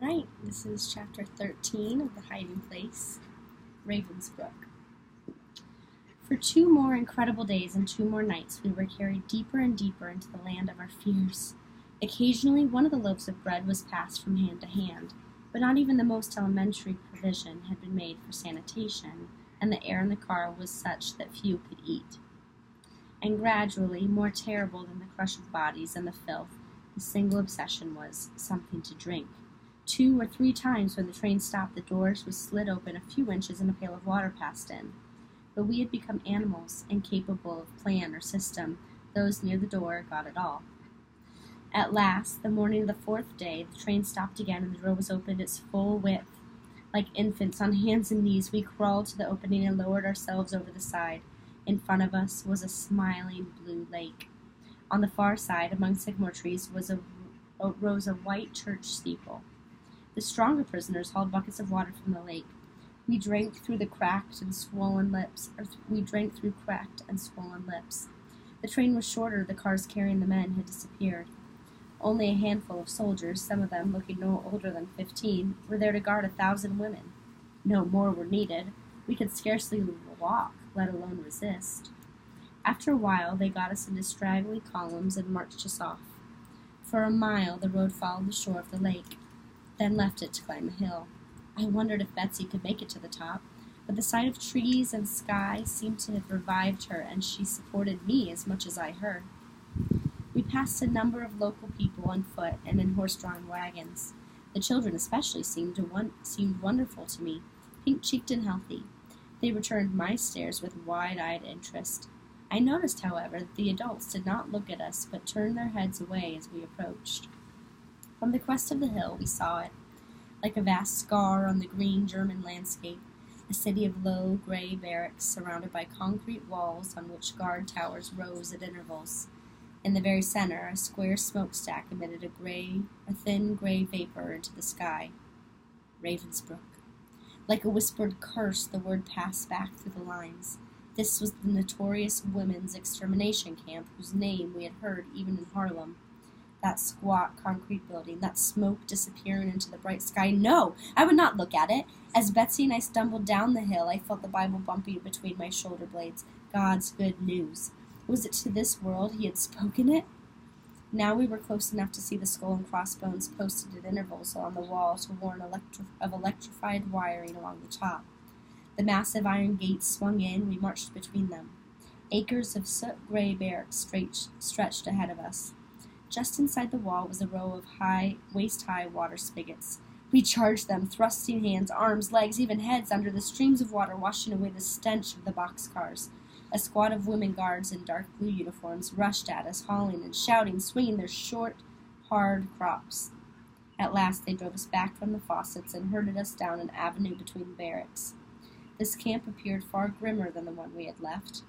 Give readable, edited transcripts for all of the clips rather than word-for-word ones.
Right, this is chapter 13 of The Hiding Place, Ravensbrück. For 2 more incredible days and 2 more nights, we were carried deeper and deeper into the land of our fears. Occasionally, one of the loaves of bread was passed from hand to hand, but not even the most elementary provision had been made for sanitation, and the air in the car was such that few could eat. And gradually, more terrible than the crush of bodies and the filth, the single obsession was something to drink. 2 or 3 times when the train stopped, the doors were slid open a few inches and a pail of water passed in. But we had become animals, incapable of plan or system. Those near the door got it all. At last, the morning of the 4th day, the train stopped again and the door was opened its full width. Like infants on hands and knees, we crawled to the opening and lowered ourselves over the side. In front of us was a smiling blue lake. On the far side, among sycamore trees, rose a white church steeple. The stronger prisoners hauled buckets of water from the lake. We drank through cracked and swollen lips. The train was shorter, the cars carrying the men had disappeared. Only a handful of soldiers, some of them looking no older than 15, were there to guard 1,000 women. No more were needed. We could scarcely walk, let alone resist. After a while, they got us into straggly columns and marched us off. For a mile, the road followed the shore of the lake, then left it to climb a hill. I wondered if Betsy could make it to the top, but the sight of trees and sky seemed to have revived her, and she supported me as much as I her. We passed a number of local people on foot and in horse-drawn wagons. The children especially seemed wonderful to me, pink-cheeked and healthy. They returned my stares with wide-eyed interest. I noticed, however, that the adults did not look at us, but turned their heads away as we approached. From the crest of the hill we saw it, like a vast scar on the green German landscape, a city of low, gray barracks surrounded by concrete walls on which guard towers rose at intervals. In the very center, a square smokestack emitted a thin gray vapor into the sky. Ravensbrück. Like a whispered curse, the word passed back through the lines. This was the notorious women's extermination camp whose name we had heard even in Harlem. That squat concrete building, that smoke disappearing into the bright sky. No! I would not look at it. As Betsy and I stumbled down the hill, I felt the Bible bumping between my shoulder blades. God's good news. Was it to this world he had spoken it? Now we were close enough to see the skull and crossbones posted at intervals along the wall to warn of electrified wiring along the top. The massive iron gates swung in, we marched between them. Acres of soot-gray barracks stretched ahead of us. Just inside the wall was a row of waist-high water spigots. We charged them, thrusting hands, arms, legs, even heads under the streams of water washing away the stench of the boxcars. A squad of women guards in dark blue uniforms rushed at us, hauling and shouting, swinging their short, hard crops. At last they drove us back from the faucets and herded us down an avenue between the barracks. This camp appeared far grimmer than the one we had left.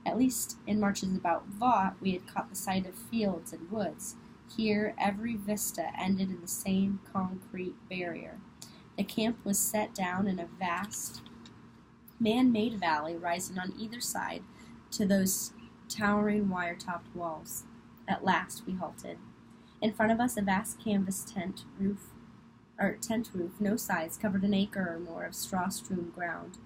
At least in marches about Vought we had caught the sight of fields and woods. Here every vista ended in the same concrete barrier. The camp was set down in a vast, man-made valley rising on either side to those towering wire-topped walls. At last we halted. In front of us a vast canvas tent roof, no size, covered an acre or more of straw-strewn ground.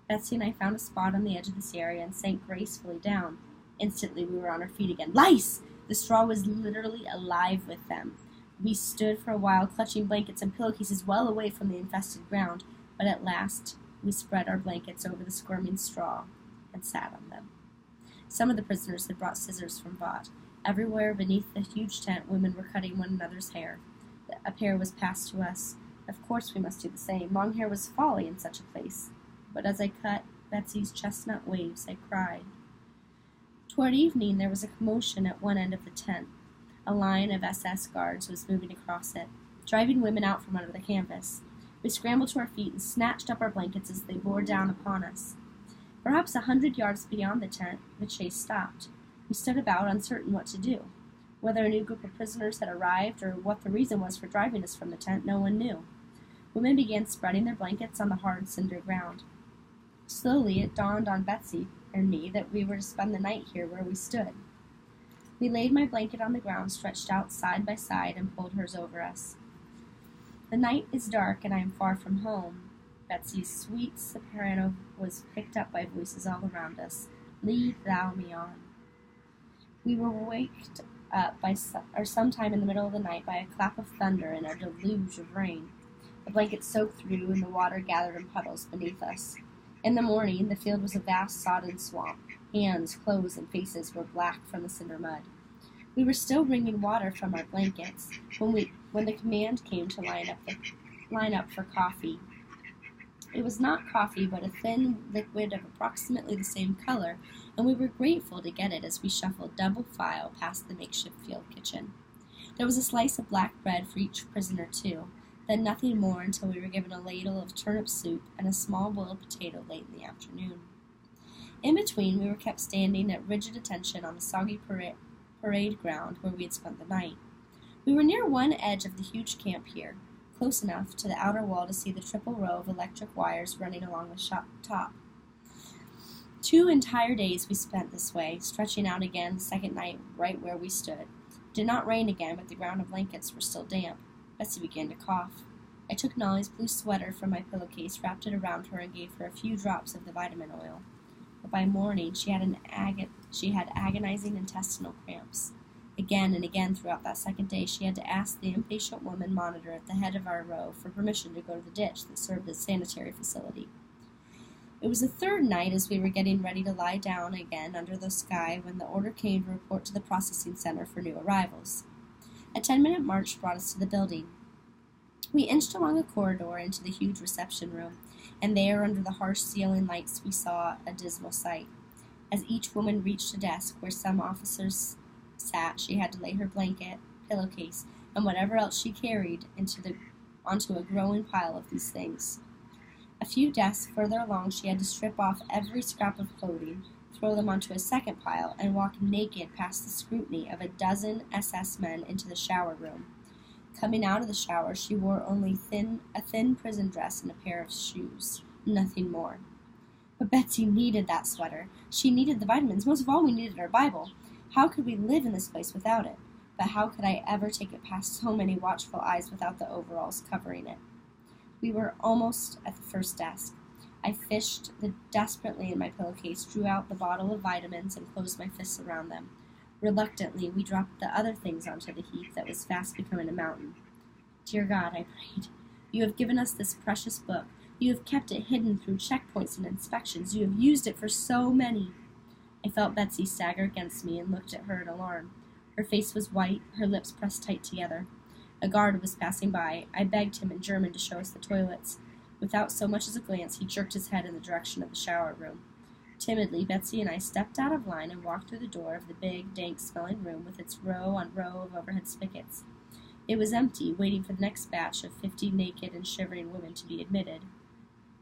Betsy and I found a spot on the edge of this area and sank gracefully down. Instantly we were on our feet again. Lice! The straw was literally alive with them. We stood for a while, clutching blankets and pillowcases well away from the infested ground, but at last we spread our blankets over the squirming straw and sat on them. Some of the prisoners had brought scissors from Vought. Everywhere beneath the huge tent, women were cutting one another's hair. A pair was passed to us. Of course we must do the same. Long hair was folly in such a place. But as I cut Betsy's chestnut waves, I cried. Toward evening there was a commotion at one end of the tent. A line of SS guards was moving across it, driving women out from under the canvas. We scrambled to our feet and snatched up our blankets as they bore down upon us. Perhaps 100 yards beyond the tent, the chase stopped. We stood about, uncertain what to do. Whether a new group of prisoners had arrived or what the reason was for driving us from the tent, no one knew. Women began spreading their blankets on the hard cinder ground. Slowly it dawned on Betsy and me that we were to spend the night here where we stood. We laid my blanket on the ground, stretched out side by side, and pulled hers over us. The night is dark, and I am far from home. Betsy's sweet soprano was picked up by voices all around us. Lead thou me on. We were waked up sometime in the middle of the night by a clap of thunder and a deluge of rain. The blankets soaked through, and the water gathered in puddles beneath us. In the morning, the field was a vast sodden swamp. Hands, clothes, and faces were black from the cinder mud. We were still wringing water from our blankets when the command came to line up for coffee. It was not coffee, but a thin liquid of approximately the same color, and we were grateful to get it as we shuffled double file past the makeshift field kitchen. There was a slice of black bread for each prisoner, too, then nothing more until we were given a ladle of turnip soup and a small boiled potato late in the afternoon. In between, we were kept standing at rigid attention on the soggy parade ground where we had spent the night. We were near one edge of the huge camp here, close enough to the outer wall to see the triple row of electric wires running along the top. 2 entire days we spent this way, stretching out again the second night right where we stood. It did not rain again, but the ground and blankets were still damp. Betsy began to cough. I took Nolly's blue sweater from my pillowcase, wrapped it around her, and gave her a few drops of the vitamin oil. But by morning she had agonizing intestinal cramps. Again and again throughout that second day she had to ask the impatient woman monitor at the head of our row for permission to go to the ditch that served as sanitary facility. It was the third night as we were getting ready to lie down again under the sky when the order came to report to the processing center for new arrivals. A 10-minute march brought us to the building. We inched along a corridor into the huge reception room, and there, under the harsh ceiling lights, we saw a dismal sight. As each woman reached a desk where some officers sat, she had to lay her blanket, pillowcase, and whatever else she carried onto a growing pile of these things. A few desks further along she had to strip off every scrap of clothing, throw them onto a second pile, and walk naked past the scrutiny of a dozen SS men into the shower room. Coming out of the shower, she wore only a thin prison dress and a pair of shoes. Nothing more. But Betsy needed that sweater. She needed the vitamins. Most of all, we needed our Bible. How could we live in this place without it? But how could I ever take it past so many watchful eyes without the overalls covering it? We were almost at the first desk. I fished desperately in my pillowcase, drew out the bottle of vitamins, and closed my fists around them. Reluctantly, we dropped the other things onto the heap that was fast becoming a mountain. Dear God, I prayed, you have given us this precious book. You have kept it hidden through checkpoints and inspections. You have used it for so many. I felt Betsy stagger against me and looked at her in alarm. Her face was white, her lips pressed tight together. A guard was passing by. I begged him in German to show us the toilets. Without so much as a glance, he jerked his head in the direction of the shower room. Timidly, Betsy and I stepped out of line and walked through the door of the big, dank-smelling room with its row on row of overhead spigots. It was empty, waiting for the next batch of 50 naked and shivering women to be admitted.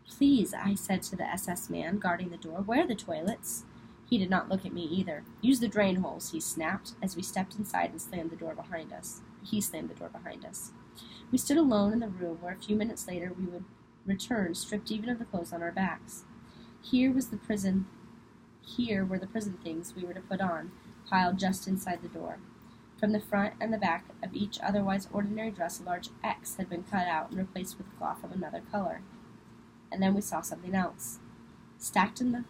Please, I said to the SS man guarding the door, where are the toilets? He did not look at me either. Use the drain holes, he snapped, as we stepped inside and slammed the door behind us. He slammed the door behind us. We stood alone in the room where a few minutes later we would return, stripped even of the clothes on our backs. Here were the prison things we were to put on, piled just inside the door. From the front and the back of each otherwise ordinary dress, a large X had been cut out and replaced with cloth of another color. And then we saw something else. Stacked in the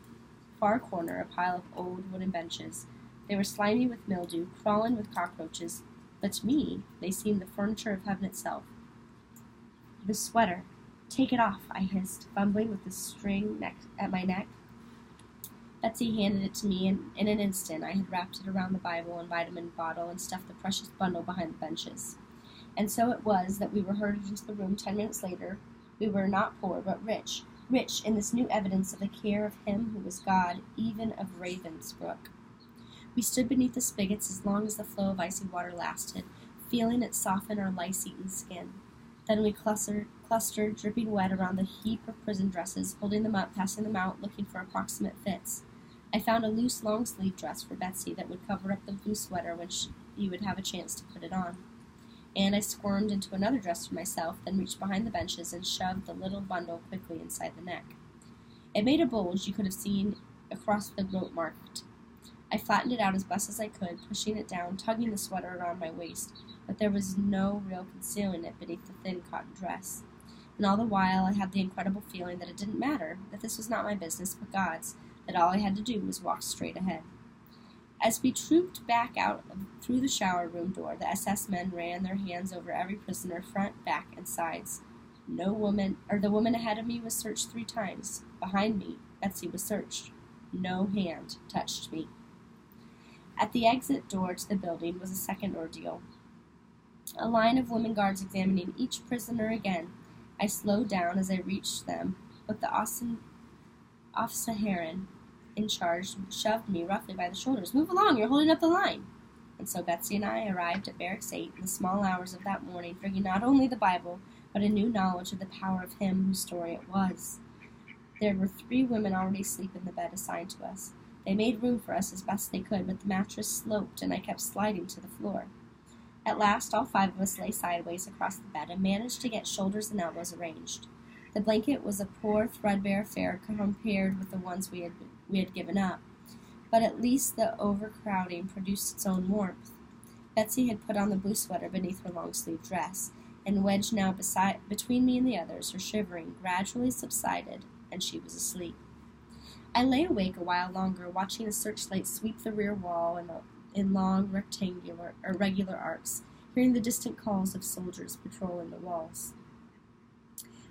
far corner, a pile of old wooden benches. They were slimy with mildew, crawling with cockroaches, but to me they seemed the furniture of heaven itself. The sweater. Take it off, I hissed, fumbling with the string at my neck. Betsy handed it to me, and in an instant I had wrapped it around the Bible and vitamin bottle and stuffed the precious bundle behind the benches. And so it was that we were herded into the room 10 minutes later. We were not poor, but rich in this new evidence of the care of him who was God, even of Ravensbrück. We stood beneath the spigots as long as the flow of icy water lasted, feeling it soften our lice-eaten skin. Then we clustered, dripping wet around the heap of prison dresses, holding them up, passing them out, looking for approximate fits. I found a loose, long-sleeved dress for Betsy that would cover up the blue sweater when she would have a chance to put it on. And I squirmed into another dress for myself, then reached behind the benches and shoved the little bundle quickly inside the neck. It made a bulge you could have seen across the rope marked. I flattened it out as best as I could, pushing it down, tugging the sweater around my waist, but there was no real concealing it beneath the thin cotton dress. And all the while I had the incredible feeling that it didn't matter, that this was not my business but God's, that all I had to do was walk straight ahead. As we trooped back out through the shower room door, the SS men ran their hands over every prisoner, front, back, and sides. The woman ahead of me was searched 3 times. Behind me, Betsy was searched. No hand touched me. At the exit door to the building was a second ordeal. A line of women guards examining each prisoner again. I slowed down as I reached them, but the Officerin in charge shoved me roughly by the shoulders. "Move along, you're holding up the line." And so Betsy and I arrived at Barracks 8 in the small hours of that morning, bringing not only the Bible, but a new knowledge of the power of him whose story it was. There were 3 women already asleep in the bed assigned to us. They made room for us as best they could, but the mattress sloped, and I kept sliding to the floor. At last, all 5 of us lay sideways across the bed and managed to get shoulders and elbows arranged. The blanket was a poor, threadbare affair compared with the ones we had given up, but at least the overcrowding produced its own warmth. Betsy had put on the blue sweater beneath her long-sleeved dress, and wedged now between me and the others, her shivering gradually subsided, and she was asleep. I lay awake a while longer, watching a searchlight sweep the rear wall in long regular arcs, hearing the distant calls of soldiers patrolling the walls.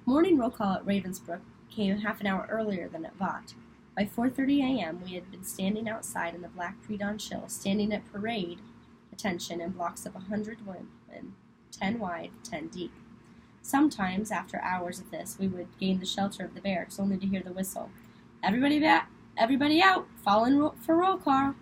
Morning roll call at Ravensbrück came half an hour earlier than at Vought. By 4:30 a.m., we had been standing outside in the black pre-dawn chill, standing at parade attention in blocks of 100 women, 10 wide, 10 deep. Sometimes, after hours of this, we would gain the shelter of the barracks, only to hear the whistle. "Everybody back! Everybody out! Fall in for roll call!"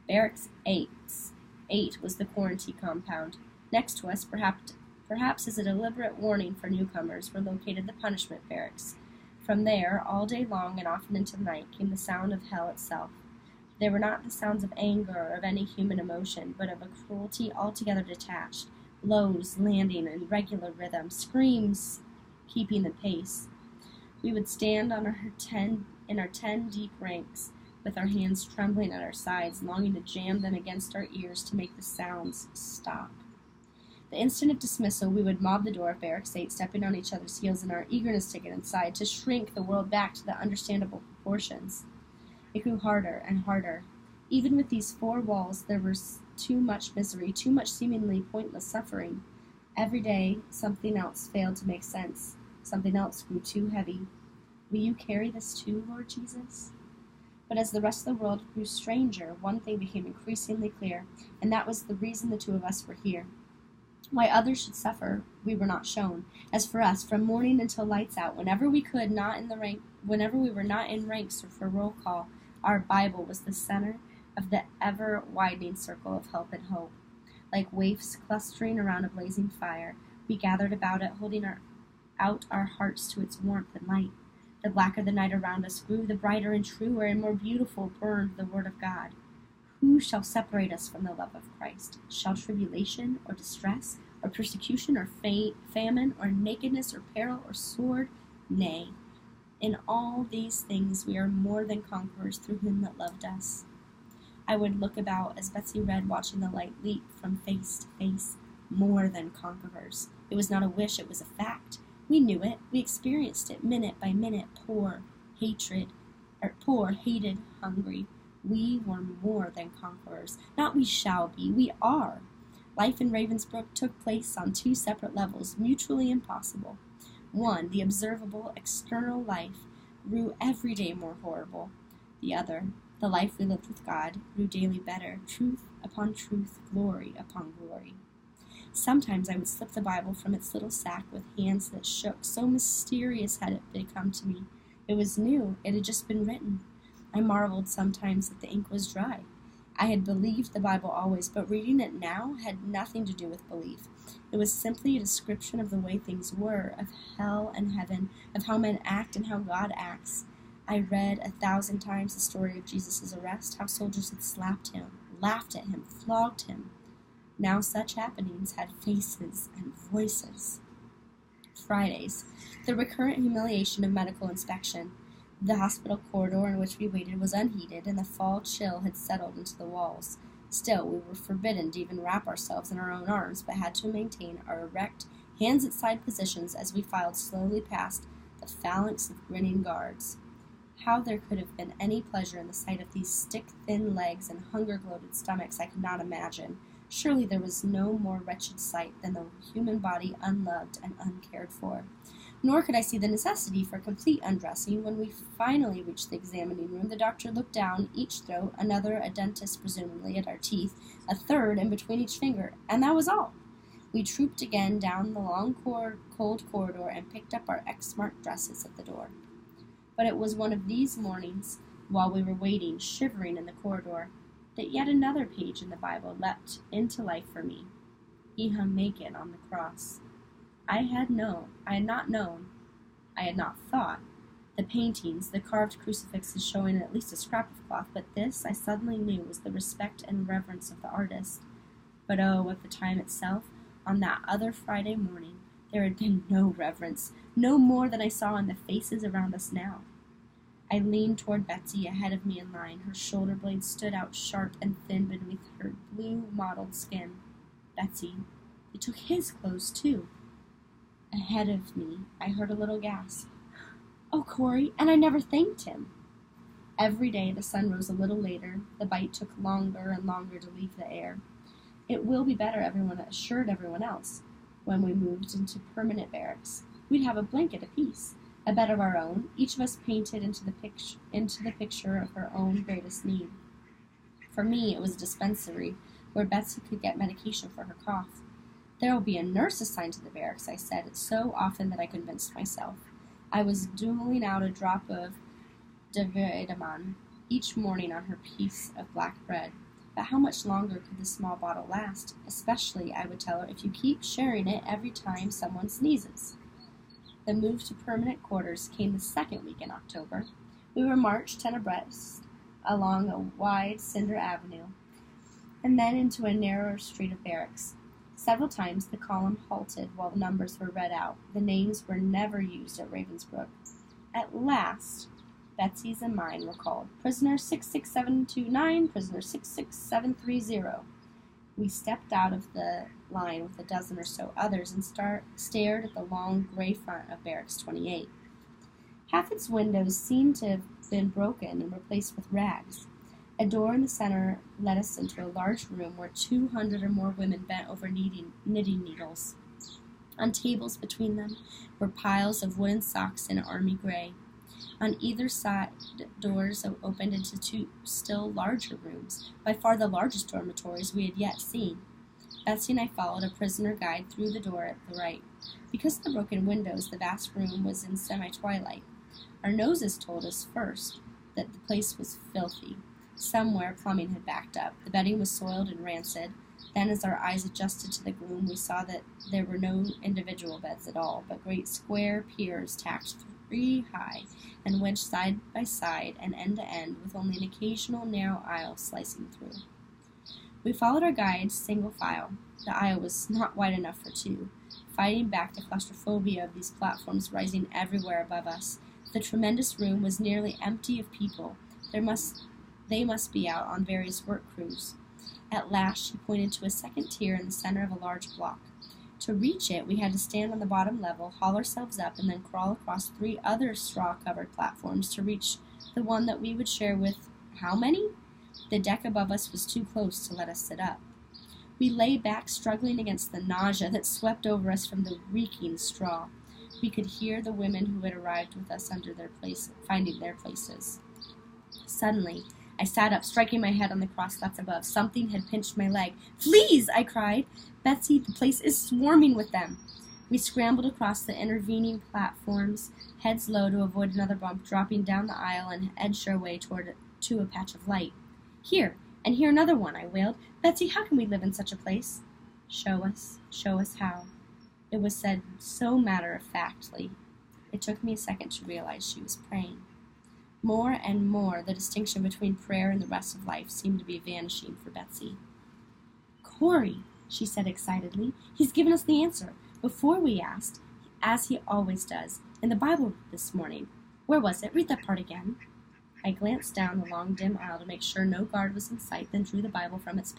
Barracks 8 was the quarantine compound. Next to us, perhaps as a deliberate warning for newcomers, were located the punishment barracks. From there, all day long and often into the night, came the sound of hell itself. They were not the sounds of anger or of any human emotion, but of a cruelty altogether detached, blows landing in regular rhythm, screams keeping the pace. We would stand in our 10 deep ranks, with our hands trembling at our sides, longing to jam them against our ears to make the sounds stop. The instant of dismissal, we would mob the door of Barracks 8, stepping on each other's heels in our eagerness to get inside, to shrink the world back to the understandable proportions. It grew harder and harder. Even with these 4 walls, there was too much misery, too much seemingly pointless suffering. Every day, something else failed to make sense. Something else grew too heavy. Will you carry this too, Lord Jesus? But as the rest of the world grew stranger, one thing became increasingly clear, and that was the reason the 2 of us were here. Why others should suffer, we were not shown. As for us, from morning until lights out, whenever we were not in ranks or for roll call, our Bible was the center of the ever-widening circle of help and hope. Like waifs clustering around a blazing fire, we gathered about it, holding out our hearts to its warmth and light. The blacker the night around us grew, the brighter and truer and more beautiful burned the word of God. Who shall separate us from the love of Christ? Shall tribulation or distress or persecution or famine or nakedness or peril or sword? Nay, in all these things we are more than conquerors through him that loved us. I would look about as Betsy read, watching the light leap from face to face. More than conquerors. It was not a wish, it was a fact. We knew it. We experienced it minute by minute. Poor, hated, hungry. We were more than conquerors. Not we shall be, we are. Life in Ravensbrück took place on 2 separate levels, mutually impossible. One, the observable, external life, grew every day more horrible. The other, the life we lived with God, grew daily better, truth upon truth, glory upon glory. Sometimes I would slip the Bible from its little sack with hands that shook, so mysterious had it become to me. It was new, it had just been written. I marveled sometimes that the ink was dry. I had believed the Bible always, but reading it now had nothing to do with belief. It was simply a description of the way things were, of hell and heaven, of how men act and how God acts. I read 1,000 times the story of Jesus' arrest, how soldiers had slapped him, laughed at him, flogged him. Now such happenings had faces and voices. Fridays, the recurrent humiliation of medical inspection. The hospital corridor in which we waited was unheated, and the fall chill had settled into the walls. Still, we were forbidden to even wrap ourselves in our own arms, but had to maintain our erect, hands-at-side positions as we filed slowly past the phalanx of grinning guards. How there could have been any pleasure in the sight of these stick-thin legs and hunger-bloated stomachs I could not imagine. Surely there was no more wretched sight than the human body unloved and uncared for. Nor could I see the necessity for complete undressing. When we finally reached the examining room, the doctor looked down each throat, another, a dentist presumably, at our teeth, a third in between each finger, and that was all. We trooped again down the long, cold corridor and picked up our X-marked dresses at the door. But it was one of these mornings, while we were waiting, shivering in the corridor, that yet another page in the Bible leapt into life for me. He hung naked on the cross. I had not thought, the paintings, the carved crucifixes showing at least a scrap of cloth, but this I suddenly knew was the respect and reverence of the artist. But oh, at the time itself, on that other Friday morning, there had been no reverence, no more than I saw in the faces around us now. I leaned toward Betsy ahead of me in line. Her shoulder blades stood out sharp and thin beneath her blue mottled skin. Betsy, he took his clothes too. Ahead of me, I heard a little gasp. Oh, Corrie, and I never thanked him. Every day the sun rose a little later. The bite took longer and longer to leave the air. It will be better, everyone assured everyone else. When we moved into permanent barracks, we'd have a blanket apiece, a bed of our own, each of us painted into the picture of her own greatest need. For me, it was a dispensary where Betsy could get medication for her cough. There will be a nurse assigned to the barracks, I said, so often that I convinced myself. I was doling out a drop of Davidaman each morning on her piece of black bread. But how much longer could the small bottle last? Especially, I would tell her, if you keep sharing it every time someone sneezes. The move to permanent quarters came the second week in October. We were marched 10 abreast along a wide cinder avenue, and then into a narrower street of barracks. Several times the column halted while the numbers were read out. The names were never used at Ravensbrück. At last, Betsy's and mine were called. Prisoner 66729, prisoner 66730. We stepped out of the line with a dozen or so others and stared at the long gray front of Barracks 28. Half its windows seemed to have been broken and replaced with rags. A door in the center led us into a large room where 200 or more women bent over knitting needles. On tables between them were piles of wooden socks in army gray. On either side, doors opened into two still larger rooms, by far the largest dormitories we had yet seen. Betsy and I followed a prisoner guide through the door at the right. Because of the broken windows, the vast room was in semi-twilight. Our noses told us first that the place was filthy. Somewhere plumbing had backed up. The bedding was soiled and rancid. Then, as our eyes adjusted to the gloom, we saw that there were no individual beds at all, but great square piers tacked 3 high and wedged side by side and end to end, with only an occasional narrow aisle slicing through. We followed our guide single file. The aisle was not wide enough for two, fighting back the claustrophobia of these platforms rising everywhere above us. The tremendous room was nearly empty of people. They must be out on various work crews. At last she pointed to a second tier in the center of a large block. To reach it, we had to stand on the bottom level, haul ourselves up, and then crawl across 3 other straw-covered platforms to reach the one that we would share with how many? The deck above us was too close to let us sit up. We lay back, struggling against the nausea that swept over us from the reeking straw. We could hear the women who had arrived with us finding their places. Suddenly, I sat up, striking my head on the cross slats above. Something had pinched my leg. "Fleas!" I cried. "Betsy, the place is swarming with them." We scrambled across the intervening platforms, heads low to avoid another bump, dropping down the aisle and edged our way to a patch of light. "Here, and here another one," I wailed. "Betsy, how can we live in such a place?" Show us how." It was said so matter-of-factly. It took me a second to realize she was praying. More and more, the distinction between prayer and the rest of life seemed to be vanishing for Betsy. "Corrie," she said excitedly, "he's given us the answer. Before we asked, as he always does, in the Bible this morning. Where was it? Read that part again." I glanced down the long, dim aisle to make sure no guard was in sight, then drew the Bible from its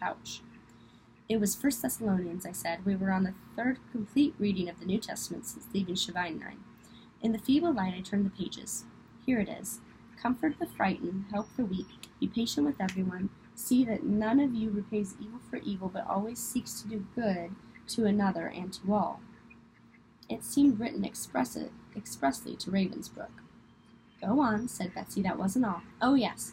pouch. It was 1 Thessalonians, I said. We were on the third complete reading of the New Testament since leaving Scheveningen. In the feeble light, I turned the pages. Here it is. Comfort the frightened, help the weak, be patient with everyone, see that none of you repays evil for evil, but always seeks to do good to another and to all. It seemed written expressly to Ravensbrück. Go on, said Betsy. That wasn't all. Oh, yes.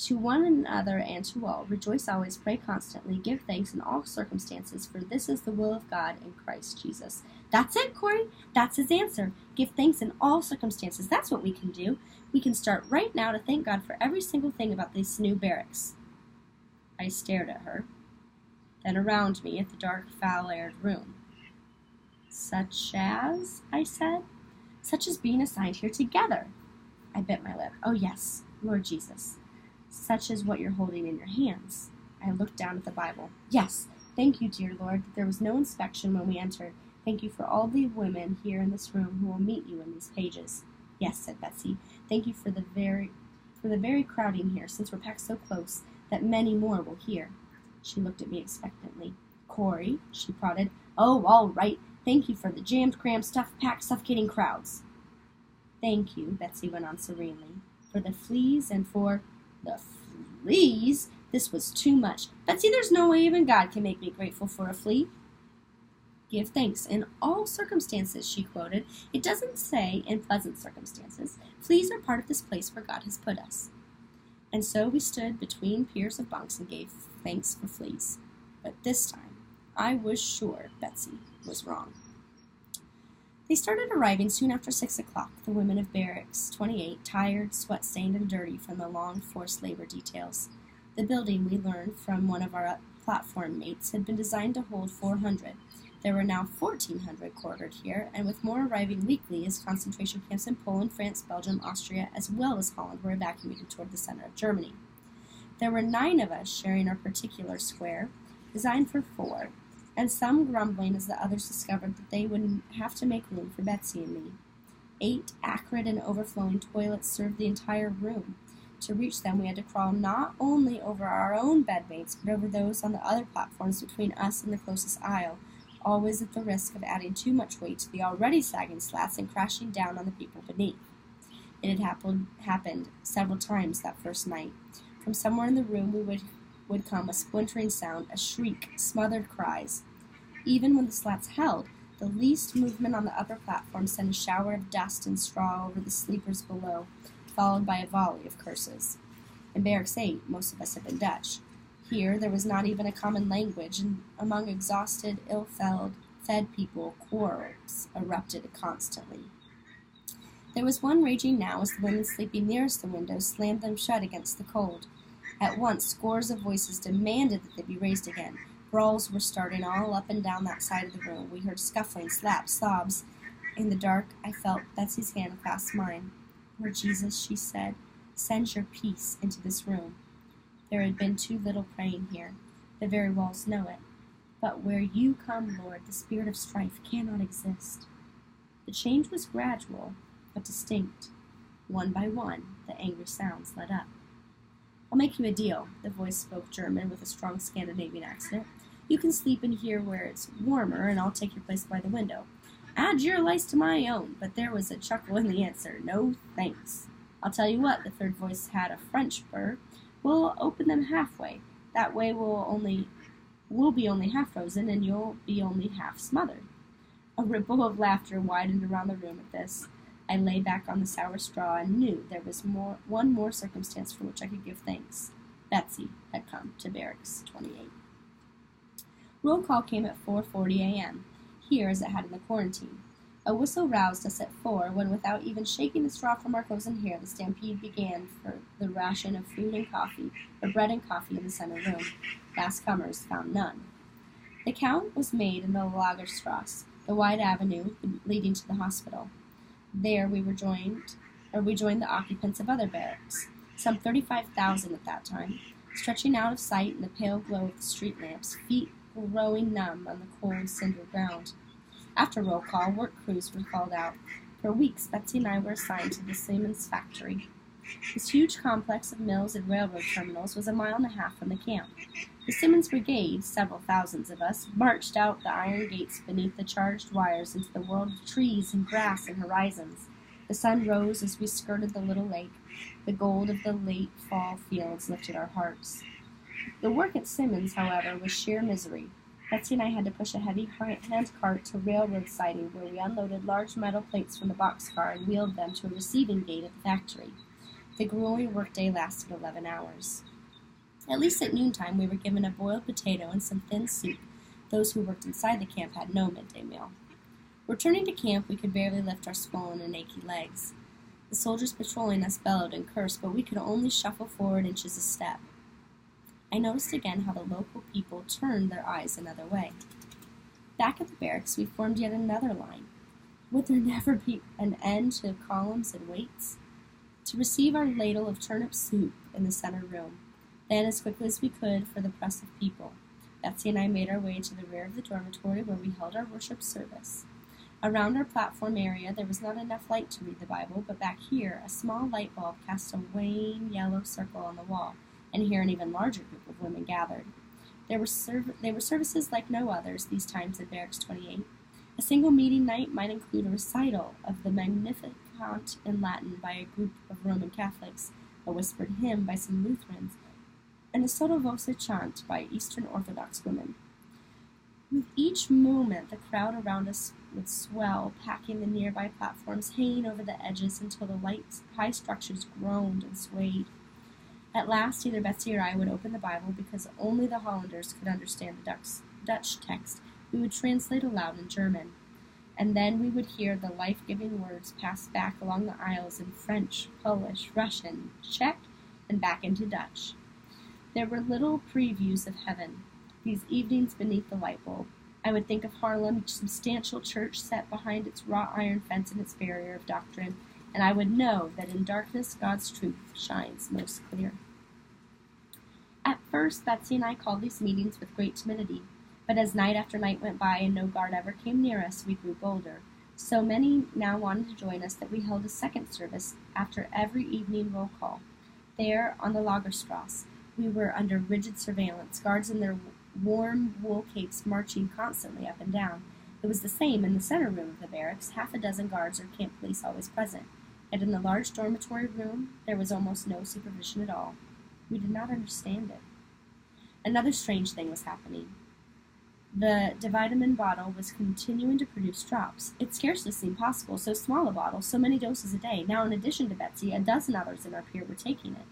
To one another and to all, rejoice always, pray constantly, give thanks in all circumstances, for this is the will of God in Christ Jesus. That's it, Corrie. That's his answer. Give thanks in all circumstances. That's what we can do. We can start right now to thank God for every single thing about this new barracks. I stared at her, then around me at the dark, foul-aired room. Such as, I said, such as being assigned here together. I bit my lip. Oh, yes, Lord Jesus. Such as what you're holding in your hands. I looked down at the Bible. Yes, thank you, dear Lord, that there was no inspection when we entered. Thank you for all the women here in this room who will meet you in these pages. Yes, said Betsy. Thank you for the very crowding here, since we're packed so close that many more will hear. She looked at me expectantly. Corrie, she prodded. Oh, all right. Thank you for the jammed, crammed, stuff-packed, suffocating crowds. Thank you, Betsy went on serenely, for the fleas and for... The fleas? This was too much. Betsy, there's no way even God can make me grateful for a flea. Give thanks in all circumstances, she quoted. It doesn't say in pleasant circumstances. Fleas are part of this place where God has put us. And so we stood between piers of bunks and gave thanks for fleas. But this time, I was sure Betsy was wrong. They started arriving soon after 6 o'clock, the women of Barracks 28, tired, sweat-stained, and dirty from the long forced labor details. The building, we learned from one of our platform mates, had been designed to hold 400. There were now 1,400 quartered here, and with more arriving weekly as concentration camps in Poland, France, Belgium, Austria, as well as Holland were evacuated toward the center of Germany. There were 9 of us sharing our particular square, designed for 4, and some grumbling as the others discovered that they would have to make room for Betsy and me. 8 acrid and overflowing toilets served the entire room. To reach them, we had to crawl not only over our own bedmates, but over those on the other platforms between us and the closest aisle, always at the risk of adding too much weight to the already sagging slats and crashing down on the people beneath. It had happened several times that first night. From somewhere in the room would come a splintering sound, a shriek, smothered cries. Even when the slats held, the least movement on the upper platform sent a shower of dust and straw over the sleepers below, followed by a volley of curses. In Barracks 8, most of us had been Dutch. Here, there was not even a common language, and among exhausted, ill-fed people, quarrels erupted constantly. There was one raging now as the women sleeping nearest the windows slammed them shut against the cold. At once, scores of voices demanded that they be raised again. Brawls were starting all up and down that side of the room. We heard scuffling, slaps, sobs. In the dark, I felt Betsy's hand clasp mine. Lord Jesus, she said, send your peace into this room. There had been too little praying here. The very walls know it. But where you come, Lord, the spirit of strife cannot exist. The change was gradual, but distinct. One by one, the angry sounds led up. I'll make you a deal. The voice spoke German with a strong Scandinavian accent. You can sleep in here where it's warmer, and I'll take your place by the window. Add your lice to my own, but there was a chuckle in the answer. No thanks. I'll tell you what, the third voice had a French burr. We'll open them halfway. That way we'll be only half frozen, and you'll be only half smothered. A ripple of laughter widened around the room at this. I lay back on the sour straw and knew there was one more circumstance for which I could give thanks. Betsy had come to Barracks 28. Roll call came at 4:40 a.m., here as it had in the quarantine. A whistle roused us at 4, when without even shaking the straw from our closing hair, the stampede began for the ration of food and coffee, or bread and coffee in the center room. Last comers found none. The count was made in the Lagerstrasse, the wide avenue leading to the hospital. There we joined the occupants of other barracks, some 35,000 at that time, stretching out of sight in the pale glow of the street lamps, feet growing numb on the cold cinder ground. After roll call, work crews were called out. For weeks, Betsy and I were assigned to the Siemens factory. This huge complex of mills and railroad terminals was a mile and a half from the camp. The Simmons Brigade, several thousands of us, marched out the iron gates beneath the charged wires into the world of trees and grass and horizons. The sun rose as we skirted the little lake. The gold of the late fall fields lifted our hearts. The work at Simmons, however, was sheer misery. Betsy and I had to push a heavy hand cart to railroad siding where we unloaded large metal plates from the boxcar and wheeled them to a receiving gate at the factory. The grueling workday lasted 11 hours. At least at noontime we were given a boiled potato and some thin soup. Those who worked inside the camp had no midday meal. Returning to camp, we could barely lift our swollen and achy legs. The soldiers patrolling us bellowed and cursed, but we could only shuffle forward inches a step. I noticed again how the local people turned their eyes another way. Back at the barracks, we formed yet another line. Would there never be an end to columns and waits? To receive our ladle of turnip soup in the center room. Then, as quickly as we could, for the press of people. Betsy and I made our way to the rear of the dormitory where we held our worship service. Around our platform area, there was not enough light to read the Bible, but back here, a small light bulb cast a wan yellow circle on the wall, and here an even larger group of women gathered. They were services like no others these times at Barracks 28. A single meeting night might include a recital of the Magnificat in Latin by a group of Roman Catholics, a whispered hymn by some Lutherans, and a sotto voce chant by Eastern Orthodox women. With each moment, the crowd around us would swell, packing the nearby platforms, hanging over the edges until the light, high structures groaned and swayed. At last, either Betsy or I would open the Bible because only the Hollanders could understand the Dutch text. We would translate aloud in German, and then we would hear the life-giving words pass back along the aisles in French, Polish, Russian, Czech, and back into Dutch. There were little previews of heaven, these evenings beneath the light bulb. I would think of Harlem, each substantial church set behind its wrought iron fence and its barrier of doctrine, and I would know that in darkness God's truth shines most clear. At first, Betsy and I called these meetings with great timidity, but as night after night went by and no guard ever came near us, we grew bolder. So many now wanted to join us that we held a second service after every evening roll call. There, on the Lagerstrasse, we were under rigid surveillance, guards in their warm wool capes marching constantly up and down. It was the same in the center room of the barracks, half a dozen guards or camp police always present. Yet in the large dormitory room, there was almost no supervision at all. We did not understand it. Another strange thing was happening. The divitamin bottle was continuing to produce drops. It scarcely seemed possible, so small a bottle, so many doses a day. Now, in addition to Betsy, a dozen others in our peer were taking it.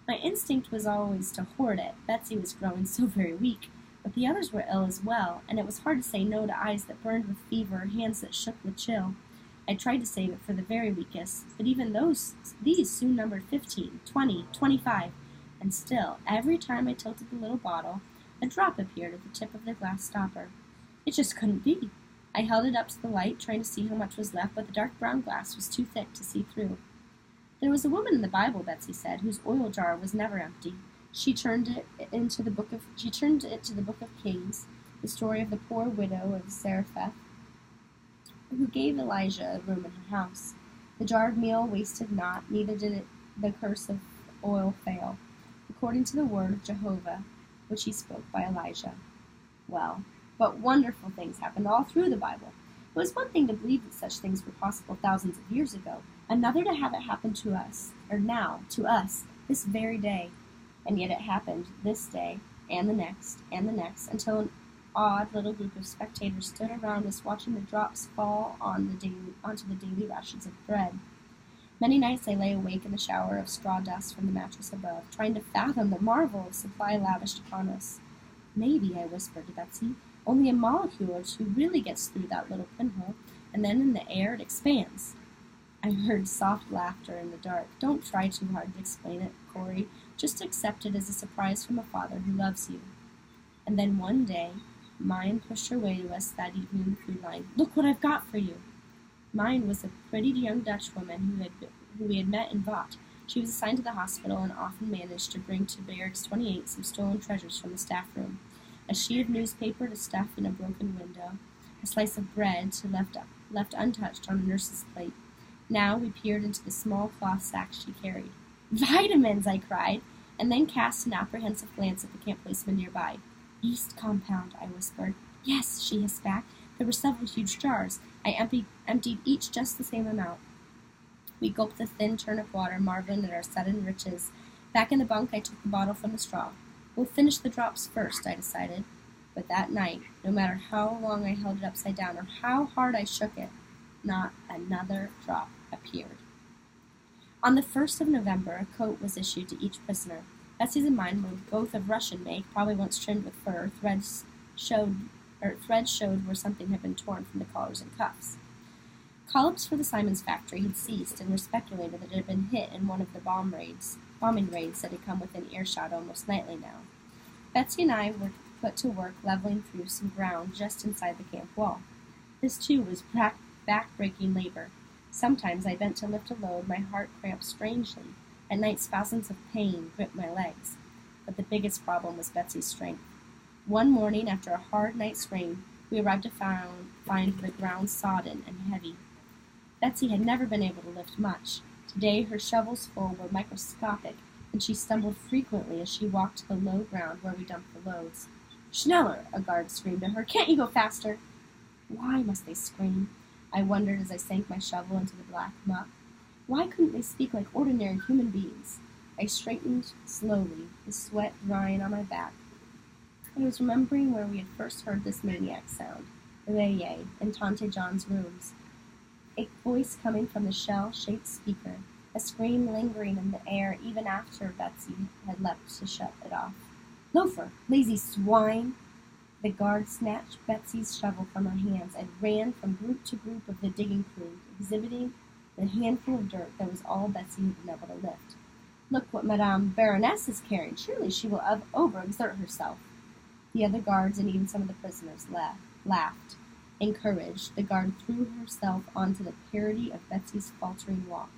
My instinct was always to hoard it. Betsy was growing so very weak, but the others were ill as well, and it was hard to say no to eyes that burned with fever, hands that shook with chill. I tried to save it for the very weakest, but even these soon numbered 15, 20, 25, and still, every time I tilted the little bottle, a drop appeared at the tip of the glass stopper. It just couldn't be. I held it up to the light, trying to see how much was left, but the dark brown glass was too thick to see through. There was a woman in the Bible, Betsy said, whose oil jar was never empty. She turned it to the book of Kings, the story of the poor widow of Zarephath, who gave Elijah a room in her house. The jar of meal wasted not, neither did the curse of oil fail, according to the word of Jehovah, which he spoke by Elijah. Well, but wonderful things happened all through the Bible. It was one thing to believe that such things were possible thousands of years ago, another to have it happen to us, or now, to us, this very day. And yet it happened this day, and the next, until an odd little group of spectators stood around us watching the drops fall onto the daily rations of bread. Many nights I lay awake in the shower of straw dust from the mattress above, trying to fathom the marvel of supply lavished upon us. Maybe, I whispered to Betsy, only a molecule or two really gets through that little pinhole, and then in the air it expands. I heard soft laughter in the dark. Don't try too hard to explain it, Corrie. Just accept it as a surprise from a father who loves you. And then one day, Mine pushed her way to us that evening in the food line. Look what I've got for you. Mine was a pretty young Dutch woman who we had met in Vaud. She was assigned to the hospital and often managed to bring to Barracks 28 some stolen treasures from the staff room. A sheet of newspaper to stuff in a broken window, a slice of bread left untouched on a nurse's plate. Now we peered into the small cloth sack she carried. Vitamins, I cried, and then cast an apprehensive glance at the camp policeman nearby. East compound, I whispered. Yes, she hissed back. There were several huge jars. I emptied each just the same amount. We gulped the thin turnip water, marveling at our sudden riches. Back in the bunk, I took the bottle from the straw. We'll finish the drops first, I decided. But that night, no matter how long I held it upside down or how hard I shook it, not another drop appeared. On the 1st of November, a coat was issued to each prisoner. Betsy's and mine were both of Russian make, probably once trimmed with fur. Threads showed where something had been torn from the collars and cuffs. Call-ups for the Simons factory had ceased, and were speculated that it had been hit in one of the bombing raids that had come within earshot almost nightly now. Betsy and I were put to work leveling through some ground just inside the camp wall. This, too, was back-breaking labor. Sometimes I bent to lift a load, my heart cramped strangely. At night, spasms of pain gripped my legs. But the biggest problem was Betsy's strength. One morning, after a hard night's rain, we arrived to find the ground sodden and heavy. Betsy had never been able to lift much. Today her shovels full were microscopic, and she stumbled frequently as she walked to the low ground where we dumped the loads. "Schneller!" a guard screamed at her. "Can't you go faster?" Why must they scream? I wondered as I sank my shovel into the black muck. Why couldn't they speak like ordinary human beings? I straightened slowly, the sweat drying on my back. I was remembering where we had first heard this maniac sound, Reye, in Tante John's rooms. A voice coming from the shell-shaped speaker, a scream lingering in the air even after Betsy had leapt to shut it off. "Loafer! Lazy swine!" The guard snatched Betsy's shovel from her hands and ran from group to group of the digging crew, exhibiting the handful of dirt that was all Betsy had been able to lift. "Look what Madame Baroness is carrying. Surely she will overexert herself." The other guards and even some of the prisoners laughed. Encouraged, the guard threw herself onto the parody of Betsy's faltering walk.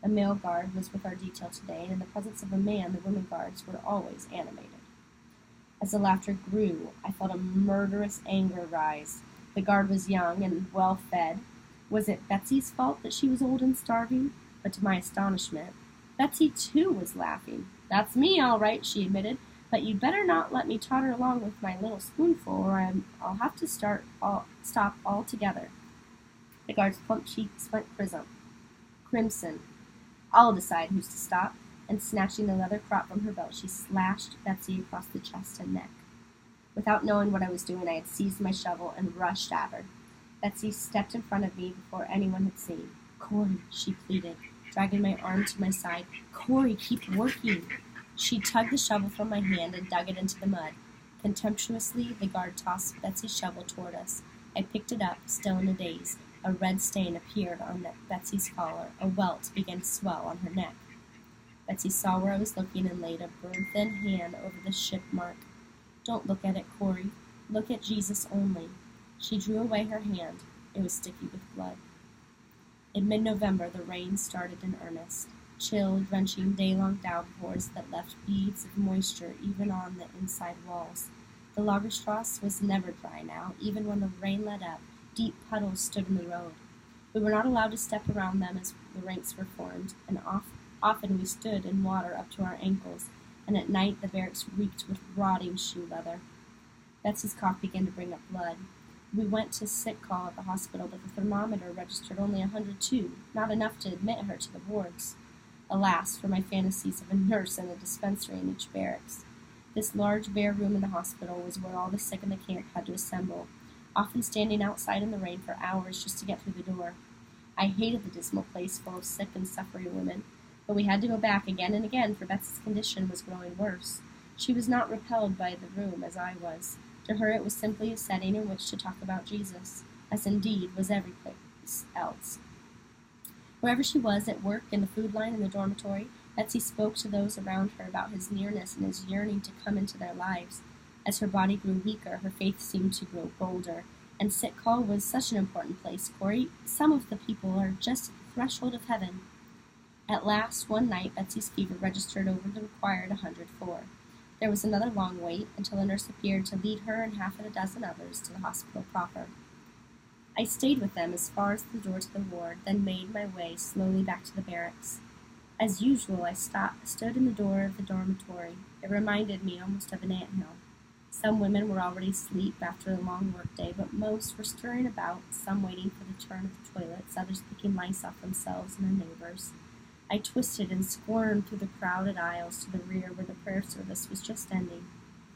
A male guard was with our detail today, and in the presence of a man, the women guards were always animated. As the laughter grew, I felt a murderous anger rise. The guard was young and well-fed. Was it Betsy's fault that she was old and starving? But to my astonishment, Betsy too was laughing. "That's me, all right," she admitted. "But you'd better not let me totter along with my little spoonful, or I'll have to stop altogether." The guard's plump cheeks went crimson. "I'll decide who's to stop." And snatching the leather crop from her belt, she slashed Betsy across the chest and neck. Without knowing what I was doing, I had seized my shovel and rushed at her. Betsy stepped in front of me before anyone had seen. "Corrie," she pleaded, dragging my arm to my side. "Corrie, keep working." She tugged the shovel from my hand and dug it into the mud. Contemptuously, the guard tossed Betsy's shovel toward us. I picked it up, still in a daze. A red stain appeared on Betsy's collar. A welt began to swell on her neck. Betsy saw where I was looking and laid a burn-thin hand over the ship mark. "Don't look at it, Corrie. Look at Jesus only." She drew away her hand. It was sticky with blood. In mid-November, the rain started in earnest. Chill, drenching, day-long downpours that left beads of moisture even on the inside walls. The Lagerstrasse was never dry now. Even when the rain let up, deep puddles stood in the road. We were not allowed to step around them as the ranks were formed, and often we stood in water up to our ankles, and at night the barracks reeked with rotting shoe leather. Betsy's cough began to bring up blood. We went to sick call at the hospital, but the thermometer registered only 102, not enough to admit her to the wards. Alas, for my fantasies of a nurse and a dispensary in each barracks. This large bare room in the hospital was where all the sick in the camp had to assemble, often standing outside in the rain for hours just to get through the door. I hated the dismal place full of sick and suffering women, but we had to go back again and again, for Betsy's condition was growing worse. She was not repelled by the room as I was. To her it was simply a setting in which to talk about Jesus, as indeed was every place else. Wherever she was, at work, in the food line, in the dormitory, Betsy spoke to those around her about his nearness and his yearning to come into their lives. As her body grew weaker, her faith seemed to grow bolder, and sick call was such an important place, Corrie. Some of the people are just at the threshold of heaven. At last, one night, Betsy's fever registered over the required 104. There was another long wait until a nurse appeared to lead her and half a dozen others to the hospital proper. I stayed with them as far as the door to the ward, then made my way slowly back to the barracks. As usual, I stood in the door of the dormitory. It reminded me almost of an anthill. Some women were already asleep after a long workday, but most were stirring about, some waiting for the turn of the toilets, others picking lice off themselves and their neighbors. I twisted and squirmed through the crowded aisles to the rear where the prayer service was just ending.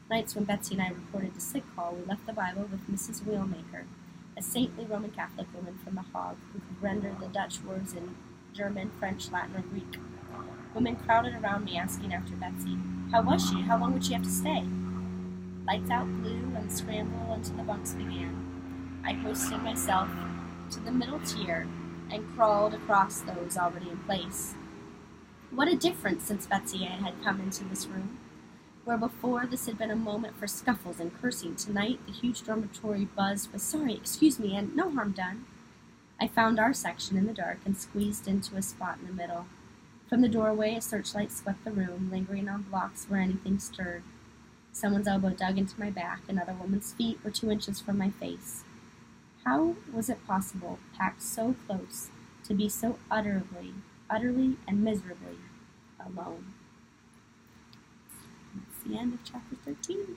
Nights when Betsy and I reported to sick call, we left the Bible with Mrs. Wheelmaker, a saintly Roman Catholic woman from the Hague who could render the Dutch words in German, French, Latin, or Greek. Women crowded around me asking after Betsy. How was she? How long would she have to stay? Lights out blue and the scramble into the bunks began. I hoisted myself to the middle tier and crawled across those already in place. What a difference since Betsy had come into this room. Where before this had been a moment for scuffles and cursing, tonight the huge dormitory buzzed with "Sorry, excuse me," and "No harm done." I found our section in the dark and squeezed into a spot in the middle. From the doorway a searchlight swept the room, lingering on blocks where anything stirred. Someone's elbow dug into my back, another woman's feet were 2 inches from my face. How was it possible, packed so close, to be so utterly and miserably alone? That's the end of chapter 13.